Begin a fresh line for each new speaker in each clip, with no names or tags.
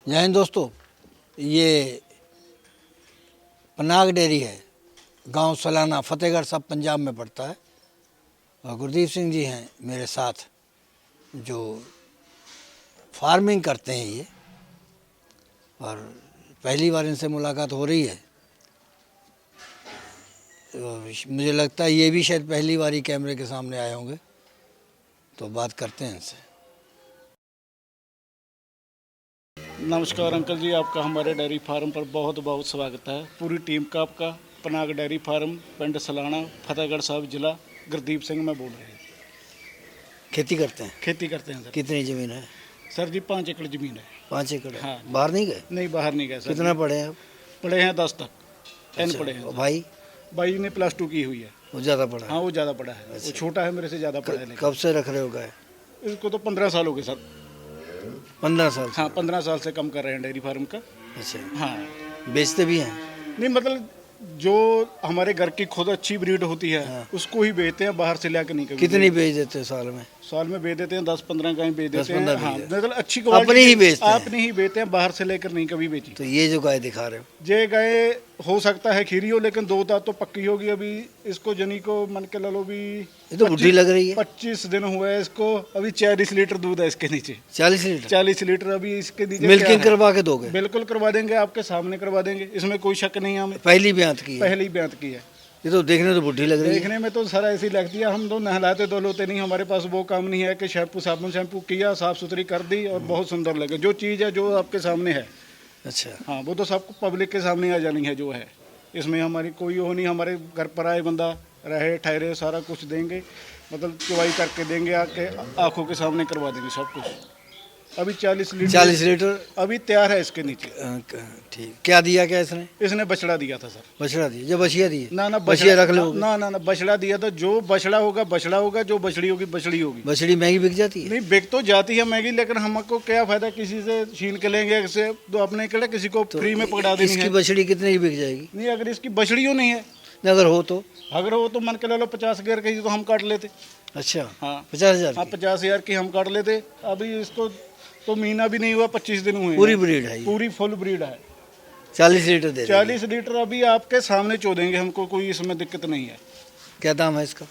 जय हिंद दोस्तों, ये पनाग डेयरी है। गांव सलाना फतेहगढ़ सब पंजाब में पड़ता है। और गुरदीप सिंह जी हैं मेरे साथ जो फार्मिंग करते हैं ये, और पहली बार इनसे मुलाकात हो रही है। तो मुझे लगता है ये भी शायद पहली बार ही कैमरे के सामने आए होंगे, तो बात करते हैं इनसे।
नमस्कार अंकल जी, आपका हमारे डेयरी फार्म पर बहुत बहुत स्वागत है। पूरी टीम का आपका पनाग डेयरी फार्म, पिंड सलाना, फतेहगढ़ साहब, जिला गुरदीप सिंह मैं बोल रहे हैं।
खेती करते हैं?
खेती करते हैं सर।
कितनी ज़मीन है?
सर जी 5 एकड़ ज़मीन है।
5 एकड़ है।
हाँ।
बाहर नहीं गए?
नहीं, बाहर नहीं गए सर।
कितना पढ़े हैं आप?
पढ़े हैं 10 तक। 10
अच्छा,
पढ़े हैं
और
सर।
भाई?
भाई ने +2 की हुई है।
वो ज़्यादा पढ़ा है?
हाँ, वो ज़्यादा पढ़ा है। वो
अच्छा।
छोटा है, मेरे से ज़्यादा पढ़ा है। लेकिन
कब से रख रहे हो गाय?
इसको तो 15 साल हो गए सर।
15 साल से?
हाँ, 15 साल से कम कर रहे हैं डेयरी फार्म का।
अच्छा,
हाँ।
बेचते भी हैं?
नहीं, मतलब जो हमारे घर की खुद अच्छी ब्रीड होती है,
हाँ।
उसको ही बेचते हैं, बाहर से लाके नहीं कभी।
कितनी बेच देते हो साल में?
साल में बेच देते हैं 10-15 गाय बेच देते
10-15
हैं। हाँ,
बेच देते
मतलब अच्छी
अपनी
क्वालिटी
ही बेचते हैं?
अपनी ही बेचते हैं, बाहर से लेकर नहीं कभी बेची।
तो ये जो गाय दिखा रहे हो,
ये गाय हो सकता है खीरी हो, लेकिन 2 दांत तो पक्की होगी। अभी इसको जनी को मन के लो भी
ये तो बुढ़ी लग रही है।
25 दिन हुआ है इसको। अभी 40 लीटर दूध है इसके नीचे।
40 लीटर?
40 लीटर अभी इसके नीचे।
मिल्किंग
क्या है?
करवा के दोगे?
बिल्कुल करवा देंगे, आपके सामने करवा देंगे, इसमें कोई शक नहीं है हमें।
पहली ब्यात की है?
पहली ब्यात की है।
ये तो देखने तो बुढ़ी लग रही है।
देखने में तो सर ऐसी लगती है, हम तो नहलाते धुलते नहीं, हमारे पास वो काम नहीं है कि शैम्पू किया, साफ सुथरी कर दी और बहुत सुंदर लगे। जो चीज़ है जो आपके सामने है,
अच्छा,
हाँ, वो तो सबको पब्लिक के सामने आ जानी है जो है। इसमें हमारी कोई वो नहीं, हमारे घर पर आए बंदा रहे ठहरे सारा कुछ देंगे, मतलब चुवाई करके देंगे, आके आंखों के सामने करवा देंगे सब कुछ। अभी 40 लीटर
40 लीटर
अभी तैयार है इसके नीचे।
ठीक। क्या दिया क्या इसने?
इसने बछड़ा दिया था सर।
बछड़ा दिया? जो बछिया दी?
ना ना,
बछिया रख लो।
ना, बछड़ा दिया था। जो बछड़ा होगा बछड़ा होगा, जो बछड़ी होगी बछड़ी होगी।
बछड़ी महंगी बिक जाती है?
नहीं, बिक तो जाती है महंगी, लेकिन हमको क्या फायदा किसी से छीन के लेंगे से, तो अपने के लिए किसी को फ्री में पकड़ा देनी
इसकी
है।
बछड़ी कितने की बिक जाएगी?
नहीं, अगर इसकी बछड़ियों नहीं है,
अगर हो तो?
अगर वो तो मन के ले लो 50,000 की तो हम काट लेते।
अच्छा,
हाँ,
50,000
हाँ,
की?
50,000 की हम काट लेते। अभी इसको तो महीना भी नहीं हुआ, 25 दिन हुए
पूरी
हैं।
ब्रीड है ये?
पूरी फुल ब्रीड है।
40 लीटर दे देंगे?
40 लीटर अभी आपके सामने चो देंगे, हमको कोई इसमें दिक्कत नहीं है।
क्या दाम है इसका?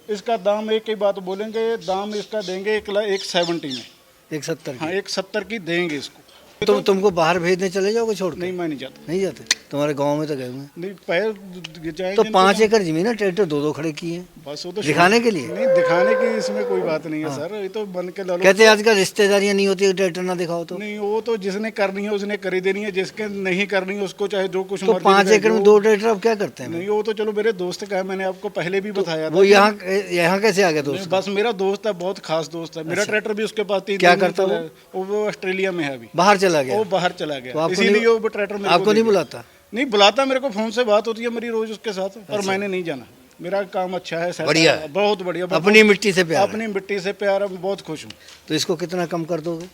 इसका दाम एक ही बात बोलेंगे, दाम इसका देंगे 1,70,000 में।
170
हाँ,
की?
1,70 की देंगे इसको।
तुमको बाहर भेजने चले जाओगे छोड़ के?
नहीं, मैं नहीं जाता।
नहीं जाते? तुम्हारे गांव में तो गए हुए?
नहीं, पैर जाएंगे
तो
नहीं
5 एकड़ जमीन है, ट्रैक्टर 2-2 खड़े किए हैं,
बस वो तो
दिखाने के लिए?
नहीं, दिखाने की इसमें कोई बात नहीं है सर। ये तो बन के लो।
कहते हैं आजकल रिश्तेदारियां नहीं होती, ट्रैक्टर ना दिखाओ तो?
नहीं, वो तो जिसने करनी है उसने करी देनी है, जिसके नहीं करनी है उसको चाहे जो कुछ
तो
मर्जी
5
दिखाए,
एकड़ में
जो-
2 ट्रैक्टर अब क्या करते हैं?
नहीं, वो तो चलो मेरे दोस्त का है, मैंने आपको पहले भी बताया था।
वो यहाँ कैसे आ गया दोस्त?
बस मेरा दोस्त है, बहुत खास दोस्त है मेरा। ट्रैक्टर भी उसके पास 3
क्या करता है
वो ऑस्ट्रेलिया में है अभी।
बाहर चला गया?
वो बाहर चला
तो
गया,
आपको
इसीलिए
नहीं-
वो ट्रैक्टर मेरे
आपको
को
नहीं
दे
बुलाता?
नहीं बुलाता, मेरे को फोन से बात होती है मेरी रोज उसके साथ, पर मैंने नहीं जाना। मेरा काम अच्छा है, सेट
बढ़िया
है, बहुत बढ़िया।
अपनी मिट्टी से प्यार है।
अपनी मिट्टी से प्यार है, मैं बहुत खुश हूँ।
तो इसको कितना कम कर दोगे?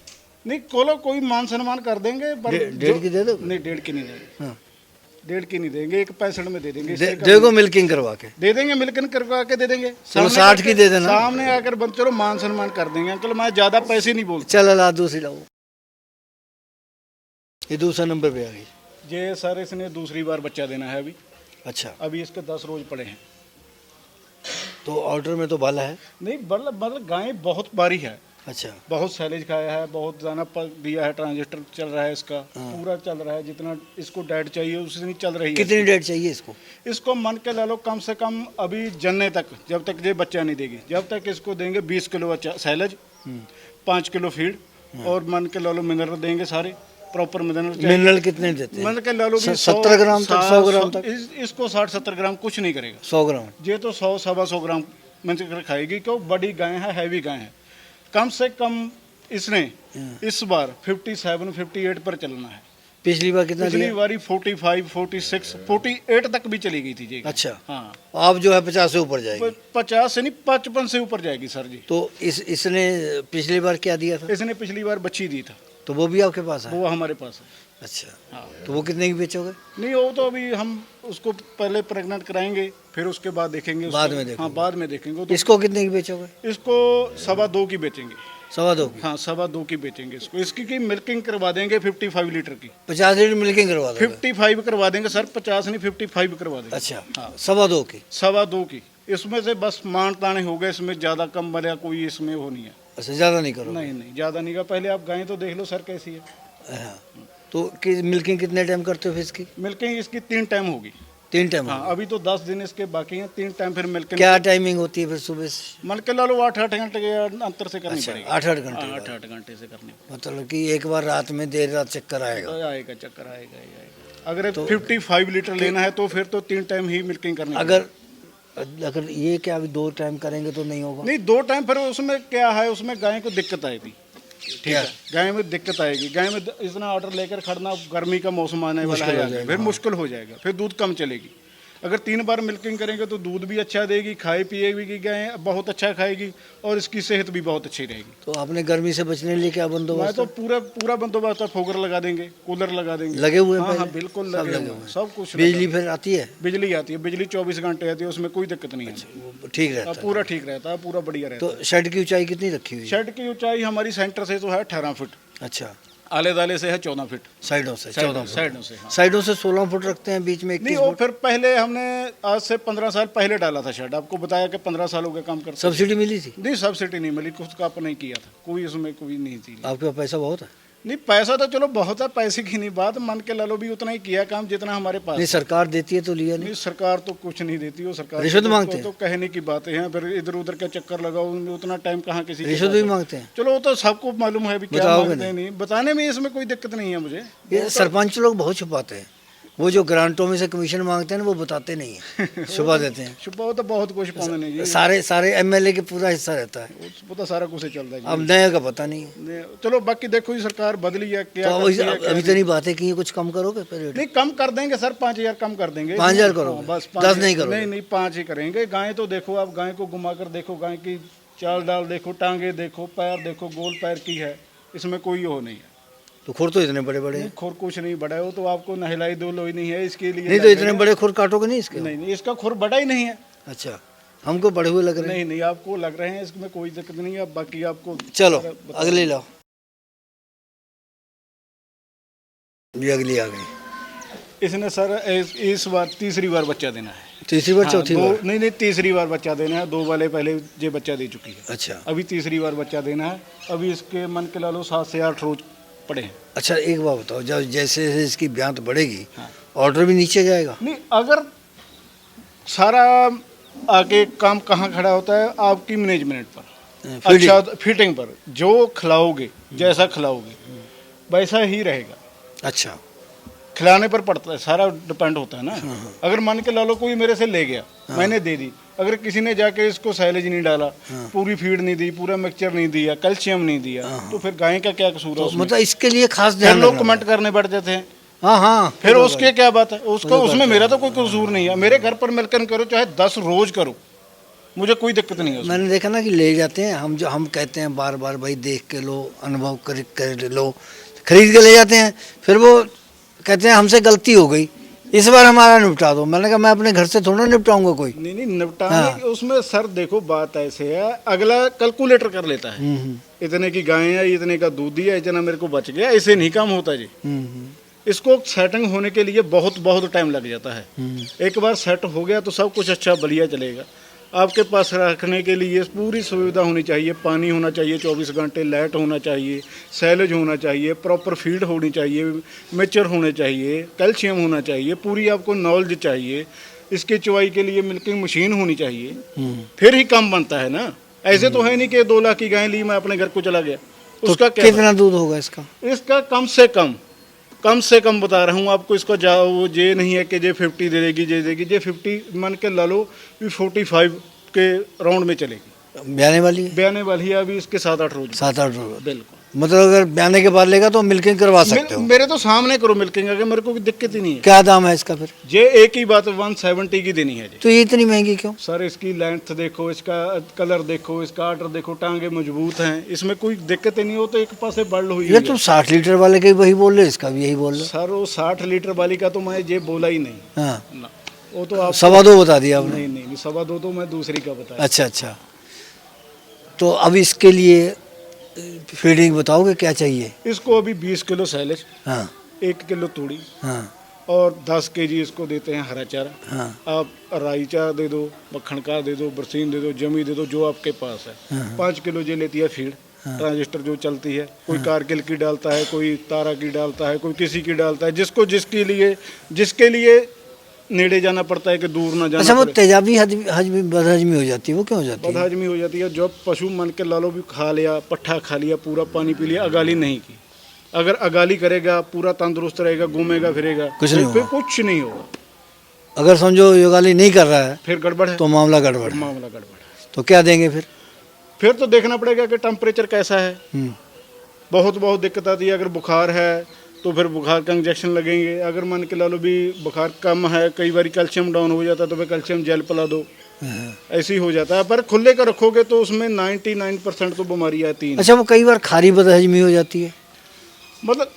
नहीं, कोई मान सम्मान कर देंगे, पर
1.5 की दे दोगे?
नहीं, 1.5 की नहीं देंगे।
हाँ।
1.5 की नहीं देंगे, 1.65 में दे देंगे। इससे कम
देखो मिल्किंग करवा के
दे देंगे, मिल्किंग करवा के दे देंगे।
चलो
सामने
60 की दे देना।
सामने आकर बंद, चलो मान सम्मान कर देंगे अंकल, मैं ज्यादा पैसे नहीं बोलता।
चल ला दूसरी लाओ। ये दूसरा नंबर पे आ गई।
ये सर इसने दूसरी बार बच्चा देना है अभी।
अच्छा,
अभी इसके 10 रोज पड़े हैं।
तो ऑर्डर में तो भाला है?
नहीं, मतलब गाय बहुत बारी है,
अच्छा,
बहुत सैलेज खाया है, बहुत दाना पर दिया है, ट्रांजिस्टर चल रहा है इसका, पूरा चल रहा है। जितना इसको डाइट चाहिए उतनी चल रही है।
कितनी डेट चाहिए इसको?
इसको मन के ले लो कम से कम अभी जन्ने तक, जब तक ये बच्चा नहीं देगी, जब तक इसको देंगे 20 किलो सैलेज, 5 किलो फीड, और मन के ले लो मिनरल देंगे सारे प्रॉपर मिनरल।
मिनरल कितने देते हैं?
मन के ले लो
70 ग्राम तक, 100 ग्राम तक?
इसको 60-70 ग्राम कुछ नहीं करेगा।
100 ग्राम?
ये तो 100-125 ग्राम मन से खाएगी, क्यों? बड़ी गाय है, हैवी गाय है। कम से कम इसने इस बार 57-58 पर चलना है।
पिछली बार कितना
पिछली
दिया?
बारी 45, 46, 48 तक भी चली गई थी जी।
अच्छा,
हाँ,
आप जो है 50 से ऊपर जाएगी?
50 से नहीं, 55 से ऊपर जाएगी सर जी।
तो इसने पिछली बार क्या दिया था?
इसने पिछली बार बच्ची दी था,
तो वो भी आपके पास है?
वो हमारे पास है।
अच्छा,
हाँ,
तो वो कितने की बेचोगे?
नहीं, वो तो अभी हम उसको पहले प्रेग्नेंट कराएंगे, फिर उसके बाद देखेंगे।
बाद में
हाँ,
देखेंगे।
बाद में देखेंगे। तो
इसको कितने की बेचोगे?
इसको 2.25 की बेचेंगे।
2.25 की।
हाँ 2.25 की बेचेंगे इसको। इसकी की मिल्किंग करवा देंगे 55 लीटर की।
50 लीटर मिल्किंग करवा दो।
55 करवा देंगे सर, 50 नहीं 55 करवा देंगे।
अच्छा,
हाँ
2.25 की।
2.25 की। इसमें से बस मान ताने हो गए, इसमें ज़्यादा कम वाला कोई इसमें वो नहीं है।
अच्छा, ज़्यादा नहीं करो।
नहीं नहीं ज़्यादा नहीं का। पहले आप गाय तो देख लो सर कैसी है।
हाँ, तो मिल्किंग कितने टाइम करते हो फिर इसकी?
मिल्किंग इसकी 3 टाइम होगी।
3 टाइम?
हाँ अभी तो 10 दिन इसके बाकी हैं, 3 टाइम फिर मिल्किंग।
क्या टाइमिंग होती है फिर सुबह से?
मन के ला लो 8-8 घंटे के अंतर से करनी
अच्छा,
पड़ेगी।
8-8 घंटे।
8-8 घंटे से करनी
मतलब कि एक बार रात में देर रात चक्कर आएगा।
तो आएगा, चक्कर आएगा ही आएगा। अगर 55 लीटर लेना है तो फिर तो 3 टाइम ही मिल्किंग करनी
अगर ये क्या अभी 2 टाइम करेंगे तो नहीं होगा?
नहीं 2 टाइम फिर उसमें क्या है, उसमें गाय को दिक्कत आएगी। ठीक है, गाय में दिक्कत आएगी। गाय में इतना ऑर्डर लेकर खड़ना, गर्मी का मौसम आने वाला है आगे, फिर मुश्किल हो जाएगा, फिर दूध कम चलेगी। अगर 3 बार मिल्किंग करेंगे तो दूध भी अच्छा देगी, खाए पिएगी गाय बहुत अच्छा खाएगी और इसकी सेहत भी बहुत अच्छी रहेगी।
तो आपने गर्मी से बचने के लिए क्या
मैं
बंदोबस्त?
तो पूरा बंदोबस्त है। फोगर लगा देंगे, कूलर लगा देंगे।
लगे हुए हैं
हाँ हाँ
पहले?
बिल्कुल
सब
लगे
लगे
हुए
हुए
हैं, सब कुछ।
बिजली फिर आती है?
बिजली आती है, बिजली 24 घंटे आती है, उसमें कोई दिक्कत नहीं है।
वो ठीक रहता है?
पूरा ठीक रहता है, पूरा बढ़िया रहता
तो शेड की ऊंचाई कितनी रखी हुई
है।
है?
शेड की ऊंचाई हमारी सेंटर से तो है 18 फुट,
अच्छा,
आले दाले से है 14 फुट।
साइडों से 14 फुट।
साइडों से हाँ।
साइडों से 16 फुट रखते हैं, बीच में
नहीं
21
वो
फुट।
फिर पहले हमने आज से 15 साल पहले डाला था शेड। आपको बताया कि 15 साल हो गए काम करते।
सब्सिडी मिली थी?
नहीं सब्सिडी नहीं मिली, कुछ का आपने नहीं किया था, कोई उसमें कोई नहीं थी।
आपके पास पैसा बहुत है?
नहीं पैसा तो चलो बहुत है, पैसे की नहीं बात, मन के लालो भी उतना ही किया काम जितना हमारे पास।
नहीं सरकार देती है तो लिया नहीं?
नहीं सरकार तो कुछ नहीं देती, वो सरकार
रिश्वत
तो,
मांगते हैं?
तो कहने की बातें हैं, फिर इधर उधर का चक्कर लगाओ, उनमें उतना टाइम कहाँ किसी के
रिश्वत
पास
भी
है।
मांगते हैं?
चलो वो तो सबको मालूम है भी क्या
बताओगे
मांगते हैं, नहीं बताने में इसमें कोई दिक्कत नहीं है मुझे।
ये सरपंच लोग बहुत छुपाते हैं। वो जो ग्रांटों में से कमीशन मांगते हैं ना, वो बताते नहीं है, छुपा देते हैं।
छुपा तो बहुत कुछ पाने नहीं जी।
सारे एमएलए के पूरा हिस्सा रहता है।
वो तो सारा कुछ ही चलता है जी।
अब नए का पता नहीं है।
चलो बाकी देखो ये सरकार बदली है क्या
तो
करती है, क्या
अभी तो नहीं बातें की, कुछ कम करोगे फिर रेट?
नहीं कम कर देंगे सर, 5000 कम कर देंगे।
5000 करोगे?
हाँ, बस
10 नहीं करोगे?
नहीं 5 ही करेंगे। गाय तो देखो आप, गाय को घुमा कर देखो, गाय की चाल डाल देखो, टांगे देखो, पैर देखो, गोल पैर की है, इसमें कोई वो नहीं है।
तो खुर तो इतने बड़े बड़े हैं।
खुर कुछ नहीं बड़ा है, वो तो आपको नहलाई दो लोई नहीं है इसके लिए।
नहीं तो इतने बड़े खुर काटोगे नहीं इसके?
नहीं इसका खुर बड़ा ही नहीं है।
अच्छा, हमको बड़े हुए लग रहे हैं।
नहीं आपको लग रहे हैं, इसमें कोई दिक्कत नहीं है। बाकी आपको
चलो अगली लाओ। ये अगली आ गई।
इसने सर इस बार तीसरी बार बच्चा देना है।
तीसरी बार?
हाँ,
चौथी बार?
नहीं तीसरी बार बच्चा देना है। 2 वाले पहले ये बच्चा दे चुकी है।
अच्छा,
अभी तीसरी बार बच्चा देना है। अभी इसके मन के ला लो 7 से 8 रोज पड़े हैं।
अच्छा एक बात बताओ, जब जैसे जैसे इसकी ब्यांत बढ़ेगी
हाँ।
ऑर्डर भी नीचे जाएगा?
नहीं अगर सारा आगे काम कहाँ खड़ा होता है, आपकी मैनेजमेंट पर,
फीडिंग।
अच्छा फिटिंग पर। जो खिलाओगे, जैसा खिलाओगे वैसा ही रहेगा।
अच्छा,
खिलाने पर पड़ता है, सारा डिपेंड होता है ना। अगर मान के ला लो कोई मेरे से ले गया, मैंने दे दी, अगर किसी ने जाके इसको साइलेज नहीं डाला, पूरी फीड नहीं दी, पूरा मिक्सचर नहीं दिया, कैल्शियम नहीं दिया, तो फिर गाय का क्या कसूर है
तो
उसमें?
मतलब इसके लिए खास
फिर
ध्यान
लोग
रखना
कमेंट करने बैठ जाते हैं।
हाँ हाँ,
फिर उसके क्या बात है, उसको उसमें मेरा तो कोई कसूर नहीं है। मेरे घर पर मिलकर करो, चाहे 10 रोज करो, मुझे कोई दिक्कत नहीं है उसमें।
मैंने देखा ना कि ले जाते हैं हम कहते हैं बार बार भाई देख के लो, अनुभव कर लो, खरीद के ले जाते हैं, फिर वो कहते हैं हमसे गलती हो गई, इस बार हमारा निपटा दो। मैंने कहा मैं अपने घर से थोड़ा निपटाऊंगा कोई।
नहीं निपटाने उसमें सर देखो बात ऐसे है, अगला कैलकुलेटर कर लेता है, इतने की गाय है, इतने का दूध दिया, इतना मेरे को बच गया, ऐसे नहीं काम होता जी। इसको सेटिंग होने के लिए बहुत टाइम लग जाता है। एक बार सेट हो गया तो सब कुछ अच्छा बढ़िया चलेगा। आपके पास रखने के लिए पूरी सुविधा होनी चाहिए, पानी होना चाहिए 24 घंटे, लाइट होना चाहिए, सैलेज होना चाहिए, प्रॉपर फीड होनी चाहिए, मिक्सचर होने चाहिए, कैल्शियम होना चाहिए, पूरी आपको नॉलेज चाहिए। इसके चुवाई के लिए मिल्किंग मशीन होनी चाहिए, फिर ही काम बनता है ना। ऐसे तो है नहीं कि 2 लाख की गाय ली, मैं अपने घर को चला गया, उसका क्या?
कितना दूध होगा इसका?
इसका कम से कम बता रहा हूँ आपको। इसको जाओ ये नहीं है कि जे 50 दे देगी, जे 50 मान के ला लो भी 45 के राउंड में चलेगी।
ब्याने वाली है?
ब्याने वाली है अभी इसके 7-8 रोज।
7-8 रोज?
बिल्कुल।
मतलब अगर ब्याने के बाद लेगा तो मिल्किंग करवा सकते हो?
मेरे तो सामने करो मिल्किंग, अगर मेरे को कोई दिक्कत ही नहीं है।
क्या दाम है इसका फिर?
ये एक ही बात 170 की देनी है जी।
तो ये इतनी महंगी क्यों?
सर इसकी लेंथ देखो, इसका कलर देखो, इसका आर्डर देखो, टांगे मजबूत हैं, इसमें कोई दिक्कत ही नहीं हो। तो एक पासे बढ़ हुई
ये तुम 60 लीटर वाले के वही बोल रहे, इसका भी यही बोल रहे?
सर वो 60 लीटर वाली का तो मैं ये बोला ही नहीं।
हाँ,
ना, वो तो आप
2.25 बता दिया आपने।
नहीं 2.25 तो मैं दूसरी का बताया।
अच्छा। तो अब इसके लिए फीडिंग बताओगे क्या चाहिए?
इसको अभी 20 किलो सैलेज,
हाँ
1 किलो तूड़ी
हाँ
और 10 केजी इसको देते हैं हरा चारा।
हाँ
आप राई चारा दे दो, मक्खन का दे दो, बरसीन दे दो, जमी दे दो, जो आपके पास है।
हाँ।
5 किलो ये लेती है फीड, ट्रांजिस्टर जो चलती है। कोई कारगिल की डालता है, कोई तारा की डालता है, कोई किसी की डालता है, जिसको जिसके लिए नेड़े जाना पड़ता है कि दूर ना जाना
अच्छा, वो
पड़े।
तेजाबी हजमी बदहजमी हो जाती है, वो क्यों हो जाती है?
बदहजमी हो जाती है जब पशु मन के लालो भी खा लिया, पट्ठा खा लिया, पूरा पानी पी लिया, अगाली नहीं की। अगर अगाली करेगा, पूरा तंदुरुस्त रहेगा, घूमेगा फिरेगा,
कुछ नहीं
फिर
होगा।
कुछ नहीं होगा।
अगर समझो योगाली नहीं कर रहा है
फिर गड़बड़ है,
तो मामला गड़बड़ है।
मामला गड़बड़ है।
तो क्या देंगे फिर?
फिर तो देखना पड़ेगा कि टेम्परेचर कैसा है।
हम्म,
बहुत दिक्कत आती है। अगर बुखार है तो फिर बुखार का इंजेक्शन लगेंगे। अगर मान के ला लो भी बुखार कम है, कई बार कैल्शियम डाउन हो जाता है तो फिर कैल्शियम जेल पिला दो,
हाँ।
ऐसे ही हो जाता है। पर खुले का रखोगे तो उसमें 99% तो बीमारी आती है।
अच्छा, वो कई बार खारी बदहजमी हो जाती है,
मतलब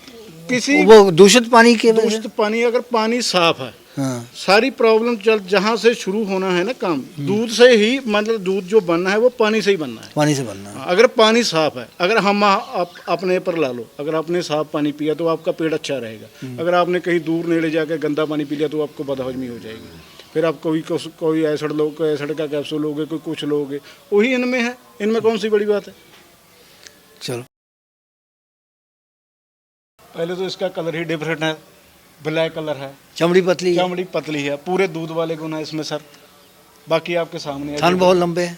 किसी
वो दूषित पानी के वजह से?
दूषित पानी, अगर पानी साफ है,
हाँ
सारी प्रॉब्लम चल जहाँ से शुरू होना है ना काम, दूध से ही, मतलब दूध जो बनना है वो पानी से ही बनना है।
पानी से बनना है।
अगर पानी साफ है, अगर हम अपने पर ला लो, अगर आपने साफ पानी पिया तो आपका पेट अच्छा रहेगा। अगर आपने कहीं दूर नेड़े जाकर गंदा पानी पी लिया तो आपको बदहजमी हो जाएगी। फिर आप कोई एसिड लोगे, कोई एसिड का कैप्सूल लोगे, कोई कुछ लोगे, वही इनमें है। इनमें कौन सी बड़ी बात है।
चलो,
पहले तो इसका कलर ही डिफरेंट है, ब्लैक कलर है,
चमड़ी पतली है,
चमड़ी पतली है, पूरे दूध वाले गुण है इसमें सर। बाकी आपके सामने है।
थन बहुत लंबे हैं।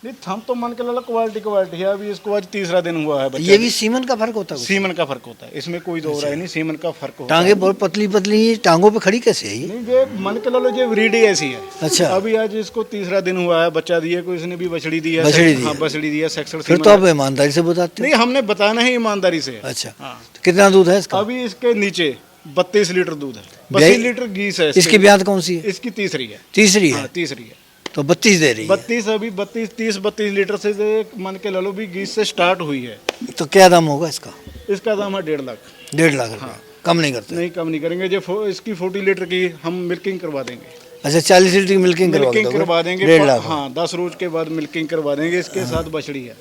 नहीं, थम तो मन के लाला क्वालिटी है। अभी इसको आज तीसरा दिन हुआ है बच्चा।
ये भी सीमन का फर्क होता है कुछ?
सीमन का फर्क होता है, इसमें कोई दो राय नहीं, सीमन का फर्क होता
टांगे
है।
बहुत पतली पतली हैं, टांगों पे खड़ी कैसे है ये?
नहीं, ये मन के लालो ये ब्रीड ही ऐसी है।
अच्छा,
अभी आज इसको तीसरा दिन हुआ है, बच्चा दिए को इसने भी बछड़ी दी है।
बछड़ी दी है।
हाँ, बछड़ी दी है, सेक्सुअल
फिर
सीमन
तो
है।
आप ईमानदारी से बताते
नहीं, हमने बताना है ईमानदारी से।
हो। अच्छा,
हाँ।
तो कितना दूध है इसका?
अभी इसके नीचे 32 लीटर दूध है,
ब्याई-
32 लीटर घीस है
इसकी ब्यात कौन सी है?
इसकी तीसरी है।
तीसरी है,
हाँ, तीसरी है।
तो 32 दे रही है।
32 अभी 32 लीटर से मन के लालो भी घीस से स्टार्ट हुई है।
तो क्या दाम होगा इसका?
इसका दाम है 1.5 लाख।
1.5 लाख रुपए? कम नहीं करते?
नहीं, कम नहीं करेंगे। जो इसकी 40 लीटर की हम मिल्किंग करवा देंगे।
अच्छा, 40 लीटर की मिल्किंग
मिल्किंग करवा देंगे
1.5 लाख?
हाँ, 10 रोज के बाद मिल्किंग करवा देंगे। इसके साथ बछड़ी है।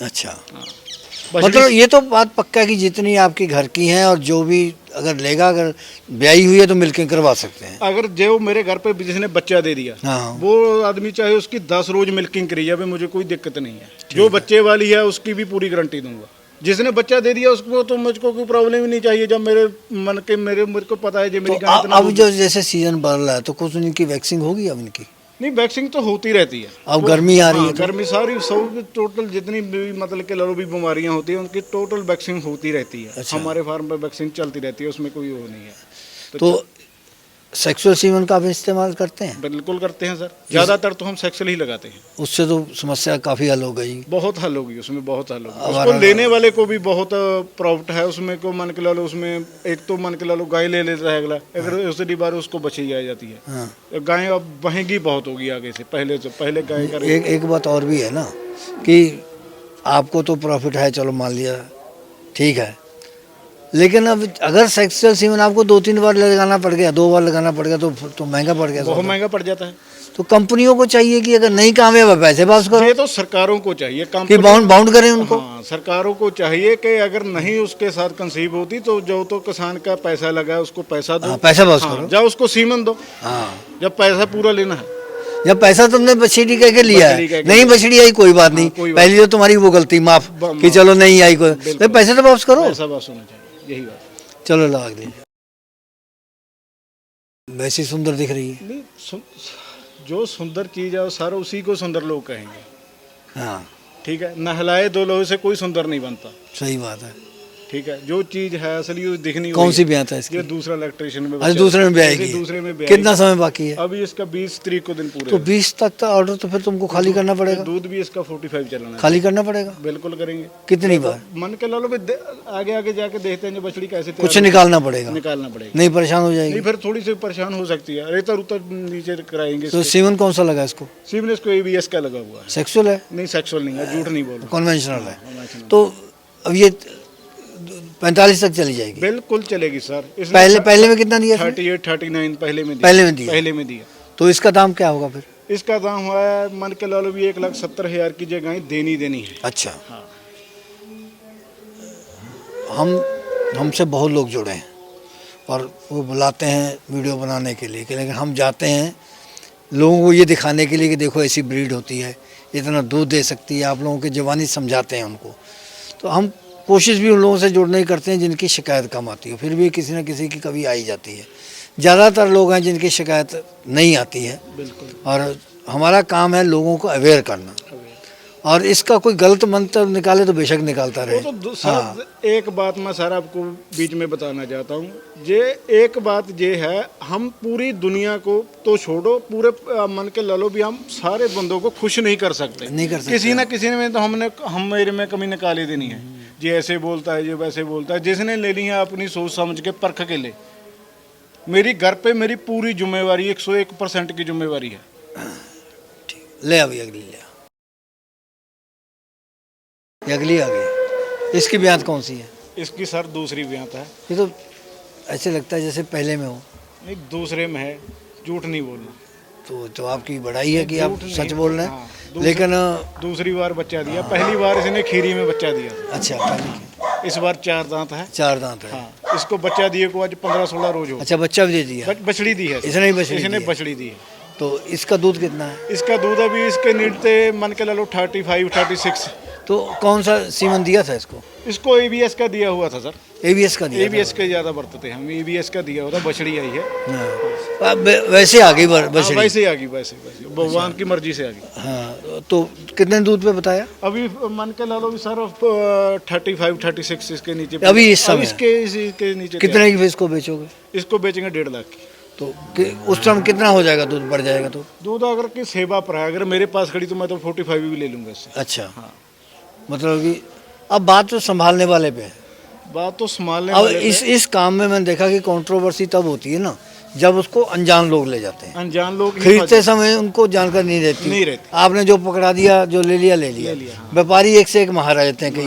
अच्छा,
बछड़ी
मतलब ये तो बात पक्का है कि जितनी आपकी घर की हैं और जो भी अगर लेगा, अगर ब्याई हुई है तो मिल्किंग करवा सकते हैं।
अगर जो मेरे घर पे जिसने बच्चा दे दिया,
हाँ,
वो आदमी चाहे उसकी 10 रोज मिल्किंग करी जाए, मुझे कोई दिक्कत नहीं है। जो बच्चे वाली है उसकी भी पूरी गारंटी दूंगा। जिसने बच्चा दे दिया उसको तो मुझको कोई प्रॉब्लम ही नहीं चाहिए। जब मेरे को पता है जो मेरी
तो
गाय इतना
अब जो जैसे सीजन बढ़ रहा है तो कुछ इनकी वैक्सीन होगी अब इनकी?
नहीं, वैक्सीन तो होती रहती है।
अब गर्मी आ रही है
हाँ,
तो?
गर्मी सारी सब टोटल जितनी भी मतलब के लड़ो भी बीमारियां होती हैं उनकी टोटल वैक्सीन होती रहती है।
अच्छा।
हमारे फार्म पे वैक्सीन चलती रहती है, उसमें कोई वो नहीं है।
तो सेक्सुअल सीमन का भी इस्तेमाल करते हैं?
बिल्कुल करते हैं सर। ज़्यादातर तो हम सेक्सुअल ही लगाते हैं।
उससे तो समस्या काफ़ी हल हो गई।
बहुत हल होगी उसमें, बहुत हल होगी।
अब
उसको लेने वाले को भी बहुत प्रॉफिट है उसमें। को मन के ला लो उसमें, एक तो मन के ला लो गाय ले लेता है अगला, अगर दूसरी बार उसको बछड़ी आ जाती है।
हाँ,
गाय अब महंगी बहुत होगी आगे से, पहले गाय का
एक बात और भी है ना कि आपको तो प्रॉफिट है, चलो मान लिया ठीक है, लेकिन अब अगर सेक्सुअल सीमन आपको 2-3 बार लगाना पड़ गया, 2 बार लगाना पड़ गया तो महंगा पड़ गया।
बहुत महंगा पड़ जाता है।
तो कंपनियों को चाहिए कि अगर नहीं कामयाब है पैसे वापस करो,
ये तो सरकारों को चाहिए
कि बाउंड करें उनको।
हाँ, सरकारों को चाहिए कि अगर नहीं उसके साथ कंसीव होती तो जो तो किसान का पैसा लगा है उसको पैसा दो।
हाँ, पैसा वापस
हाँ,
करो।
जाओ उसको सीमन दो।
हाँ,
जब पैसा पूरा लेना है।
जब पैसा तुमने बछड़ी कह के लिया
बछड़ी कह
है,
के
नहीं बछड़ी आई कोई बात नहीं,
कोई बात
पहली तो तुम्हारी वो गलती माफ कि चलो नहीं आई कोई, तो पैसे तो वापस करो।
पैसा वापस होना चाहिए, यही बात।
चलो लगा दीजिए। वैसी सुंदर दिख रही है।
नहीं, जो सुंदर चीज है वो सारा उसी को सुंदर लोग कहेंगे।
हाँ,
ठीक है, नहलाए दो लोगों से कोई सुंदर नहीं बनता।
सही बात है।
ठीक है, जो चीज है असली वो दिखनी
कौन
हुई
सी
है।
ब्यात है इसकी?
ये दूसरा इलेक्ट्रिशियन में
आज
बच्चा-
दूसरे में ब्याह
इसे
की?
दूसरे में ब्याह
कितना
की।
समय बाकी है?
अभी इसका 20 तारीख को दिन पूरे
तो
हैं।
20 तक का ऑर्डर तो फिर तुमको खाली करना पड़ेगा।
दूध भी इसका 45 चलना है।
खाली करना पड़ेगा।
बिल्कुल करेंगे।
कितनी बार?
मन के लालो आगे आगे जाके देखते हैं जो बछड़ी कैसे तैयार
कुछ निकालना पड़ेगा,
निकालना पड़ेगा।
नहीं परेशान हो
नहीं,
जाएगी।
फिर थोड़ी सी परेशान हो सकती है। रेता रुता नीचे कराएंगे।
तो सीमन कौन सा लगा इसको?
सीमन इसको ABS का लगा हुआ है।
सेक्सुअल है?
नहीं, सेक्सुअल नहीं है, झूठ नहीं बोल रहा।
कन्वेंशनल है।
conventional।
तो अब ये 45 तक चली जाएगी।
बिल्कुल चलेगी सर।
पहले में कितना दिया इसने?
38 39 पहले में दिया।
पहले में दिया।
दिया।
तो इसका दाम क्या होगा फिर?
इसका दाम हुआ है मन के लालो भी 1,70,000 की जगह देनी है।
अच्छा,
हाँ।
हमसे बहुत लोग जुड़े हैं और वो बुलाते हैं वीडियो बनाने के लिए, लेकिन हम जाते हैं लोगों को ये दिखाने के लिए कि देखो ऐसी ब्रीड होती है, इतना दूध दे सकती है, आप लोगों की जवानी समझाते हैं उनको। तो हम कोशिश भी उन लोगों से जुड़ने की करते हैं जिनकी शिकायत कम आती है, फिर भी किसी न किसी की कभी आई जाती है। ज़्यादातर लोग हैं जिनकी शिकायत नहीं आती है।
बिल्कुल।
और हमारा काम है लोगों को अवेयर करना, और इसका कोई गलत मंत्र निकाले तो बेशक निकालता रहे।
वो तो सर एक बात मैं सर आपको बीच में बताना चाहता हूँ, ये एक बात ये है, हम पूरी दुनिया को तो छोड़ो, पूरे मन के ला लो भी, हम सारे बंदों को खुश नहीं कर सकते। किसी ना किसी में तो हम मेरे में कमी निकाली देनी है। ये ऐसे बोलता है, ये वैसे बोलता है, जिसने ले ली है अपनी सोच समझ के परख के ले। मेरी घर पे मेरी पूरी जिम्मेवारी 101% की जिम्मेवारी है।
ले अभी अगली ले, ये अगली आ गई। इसकी ब्यात कौन सी है?
इसकी सर दूसरी ब्यात है।
ये तो ऐसे लगता है जैसे पहले में हो।
नहीं, दूसरे में है, झूठ नहीं बोलना।
तो आपकी बड़ाई है कि आप सच बोल रहे हैं।
हाँ,
लेकिन
दूसरी बार बच्चा दिया, पहली बार इसने खीरी में बच्चा दिया।
अच्छा, पहली
इस बार 4 दांत है।
4 दांत है।
हाँ, इसको बच्चा दिए को आज 15-16 रोज हो।
अच्छा, बच्चा भी दे दिया?
बछड़ी दी है
इसने
इसने बछड़ी दी है।
तो इसका दूध कितना है?
इसका दूध अभी इसके नीडते मन के ला लो 35-36।
तो कौन सा सीमन दिया था इसको?
इसको ABS का दिया हुआ था सर।
ABS का दिया?
ABS के ज़्यादा बरतते हैं हम, ABS का दिया हुआ था, बछड़ी आई है।
हाँ, वैसे आ गई बछड़ी?
वैसे ही आ गई, वैसे भगवान की मर्जी से आ गई।
हाँ, तो कितने दूध पे बताया?
अभी मन के ला लो भी सर 35-36 इसके नीचे।
अभी इस समय
इसके नीचे
कितने की इसको बेचोगे?
इसको बेचेंगे 1.5 लाख की।
तो उस टाइम कितना हो जाएगा दूध, बढ़ जाएगा? तो
दूध अगर की सेवा पर है, अगर मेरे पास खड़ी तो मैं तो 45 भी ले लूँगा इससे।
अच्छा, हाँ, मतलब कि अब बात तो संभालने वाले पे है।
बात तो संभालने
अब
वाले
इस काम में मैंने देखा कि कंट्रोवर्सी तब होती है ना जब उसको अनजान लोग ले जाते हैं।
अनजान लोग
खरीदते समय उनको जानकारी नहीं रहती। आपने जो पकड़ा दिया, जो ले लिया।
हाँ।
व्यापारी एक से एक महारा जाते हैं कई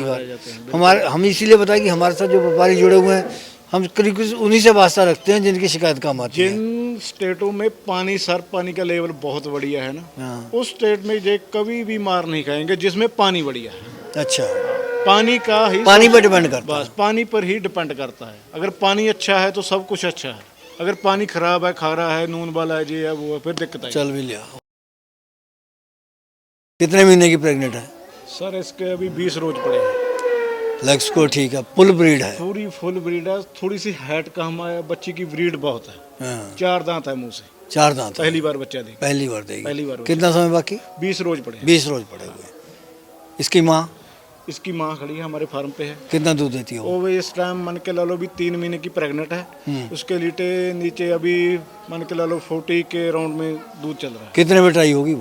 बार। हम इसीलिए बताए कि हमारे साथ जो व्यापारी जुड़े हुए हैं, हम करीब उन्हीं से वास्ता रखते हैं जिनकी शिकायत कम आती है।
जिन स्टेटों में पानी का लेवल बहुत बढ़िया है ना,
हाँ।
उस स्टेट में ये कभी भी मार नहीं खाएंगे जिसमें पानी बढ़िया है।
अच्छा,
पानी का ही
पानी पर डिपेंड करता है।
बस पानी पर ही डिपेंड करता है। अगर पानी अच्छा है तो सब कुछ अच्छा है, अगर पानी खराब है, खारा है, नून वाला है, ये है वो है, फिर दिक्कत है।
चल भी लिया। कितने महीने की प्रेग्नेंट है?
सर इसके अभी 20 रोज पड़े हैं।
लेग्स को ठीक है, फुल ब्रीड है?
पूरी फुल ब्रीड है। थोड़ी सी हाइट कम है, बच्ची की ब्रीड बहुत है।
हाँ।
4 दांत है मुंह से।
4 दांत?
पहली बार बच्चा देगी।
पहली बार देगी?
पहली बार।
कितना समय बाकी?
20 रोज पड़े।
20 रोज पड़े हुए। इसकी माँ?
इसकी माँ खड़ी है हमारे फार्म पे है।
कितना दूध देती है वो?
वो इस टाइम मन के ला लो भी 3 महीने की प्रेग्नेंट है। उसके लीटे नीचे अभी मन के ला लो 40 के राउंड में दूध चल रहा है।
कितने में ट्राई होगी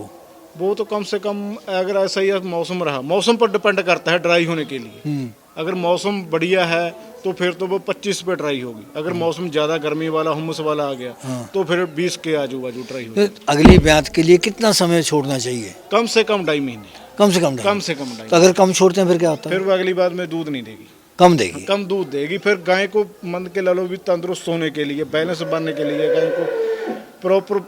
वो
तो कम से कम, अगर ऐसा ही मौसम रहा, मौसम पर डिपेंड करता है ड्राई होने के लिए। अगर मौसम बढ़िया है तो फिर तो वो 25 पे ड्राई होगी। अगर मौसम ज़्यादा गर्मी वाला, हुम्मस वाला आ गया तो फिर 20 के आजू बाजू ड्राई होगी।
तो अगली ब्यात के लिए कितना समय छोड़ना चाहिए?
कम से कम 2.5 महीने।
कम से कम?
कम से कम 2.5।
तो अगर कम छोड़ते हैं फिर क्या होता है?
फिर वो अगली बार में दूध नहीं देगी।
कम देगी?
कम दूध देगी। फिर गाय को मन के ला लो भी तंदुरुस्त होने के लिए, बैलेंस बनने के लिए, गाय को प्रॉपर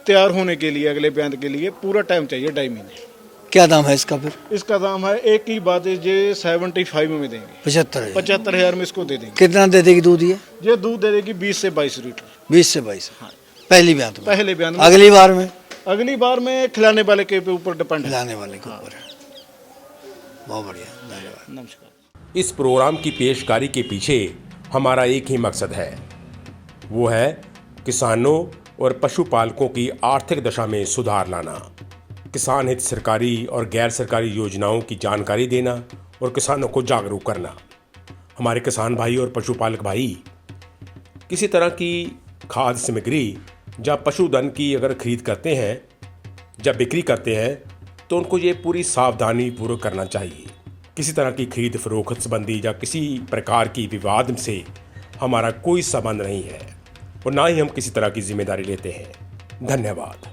तैयार होने के लिए, अगले ब्यात के लिए पूरा टाइम चाहिए, 2.5 महीने।
क्या दाम है इसका फिर?
इसका दाम है, एक ही बात है, ये 75 में देंगे। 75,000 में इसको दे देंगे।
कितना दे देगी दूध ये
दूध दे देगी 20 से 22 लीटर।
20 से 22? हाँ। पहली ब्यात में?
पहले ब्यात में।
अगली बार में?
अगली बार में खिलाने वाले के ऊपर डिपेंड है।
खिलाने वाले के ऊपर है। बहुत बढ़िया, धन्यवाद।
नमस्कार।
इस प्रोग्राम की पेशकारी के पीछे हमारा एक ही मकसद है, वो है किसानों और पशुपालकों की आर्थिक दशा में सुधार लाना, किसान हित सरकारी और गैर सरकारी योजनाओं की जानकारी देना और किसानों को जागरूक करना। हमारे किसान भाई और पशुपालक भाई किसी तरह की खाद्य सामग्री या पशुधन की अगर खरीद करते हैं, जब बिक्री करते हैं, तो उनको ये पूरी सावधानी पूर्वक करना चाहिए। किसी तरह की खरीद फरोख्त संबंधी या किसी प्रकार की विवाद से हमारा कोई संबंध नहीं है और ना ही हम किसी तरह की जिम्मेदारी लेते हैं। धन्यवाद।